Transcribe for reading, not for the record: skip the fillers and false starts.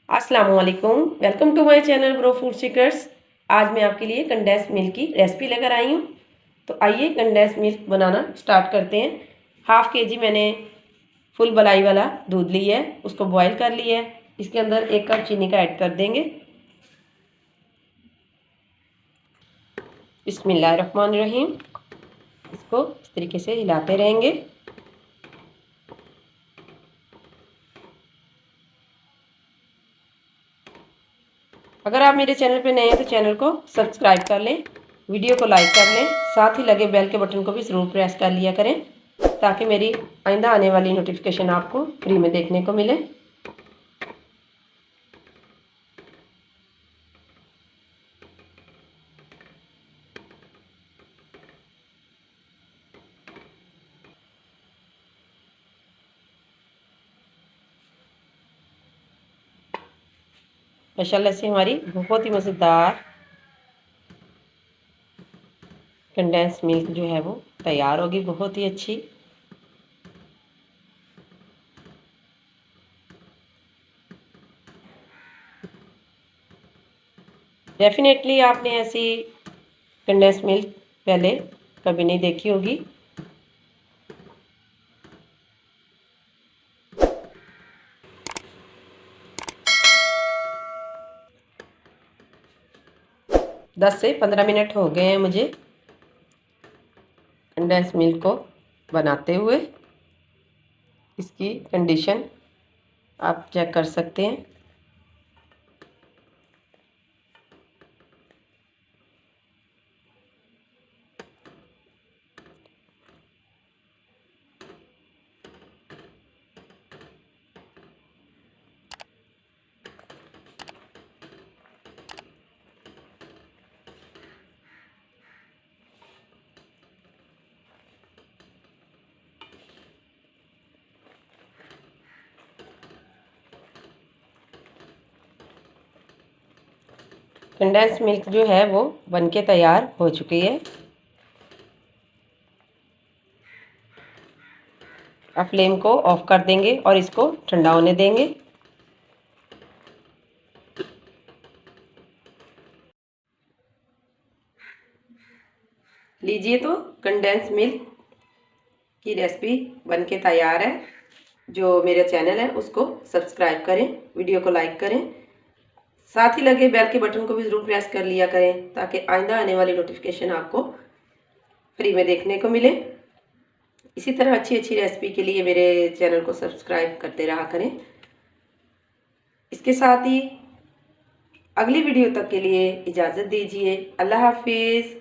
अस्सलामुअलैकुम, welcome to my channel bro food seekers. आज मैं आपके लिए कंडेंस मिल्क की रेसिपी लेकर आई हूँ। तो आइए कंडेंस मिल्क बनाना स्टार्ट करते हैं। हाफ के जी मैंने फुल मलाई वाला दूध लिया है, उसको बॉईल कर लिया है। इसके अंदर 1 कप चीनी का ऐड कर देंगे। बिस्मिल्लाहिर्रहमानिर्रहीम। इसको इस तरीके से हिलाते रहेंगे। अगर आप मेरे चैनल पे नए हैं तो चैनल को सब्सक्राइब कर लें, वीडियो को लाइक कर लें, साथ ही लगे बेल के बटन को भी ज़रूर प्रेस कर लिया करें ताकि मेरी आइंदा आने वाली नोटिफिकेशन आपको फ्री में देखने को मिले। माशाल्लाह से हमारी बहुत ही मज़ेदार कंडेंस मिल्क जो है वो तैयार होगी, बहुत ही अच्छी। डेफिनेटली आपने ऐसी कंडेंस मिल्क पहले कभी नहीं देखी होगी। दस से 15 मिनट हो गए हैं मुझे कंडेंस मिल्क को बनाते हुए। इसकी कंडीशन आप चेक कर सकते हैं। कंडेंस मिल्क जो है वो बनके तैयार हो चुकी है। अब फ्लेम को ऑफ कर देंगे और इसको ठंडा होने देंगे। लीजिए, तो कंडेंस मिल्क की रेसिपी बनके तैयार है। जो मेरा चैनल है उसको सब्सक्राइब करें, वीडियो को लाइक करें, साथ ही लगे बेल के बटन को भी ज़रूर प्रेस कर लिया करें ताकि आइंदा आने वाली नोटिफिकेशन आपको फ्री में देखने को मिले। इसी तरह अच्छी अच्छी रेसिपी के लिए मेरे चैनल को सब्सक्राइब करते रहा करें। इसके साथ ही अगली वीडियो तक के लिए इजाज़त दीजिए। अल्लाह हाफिज़।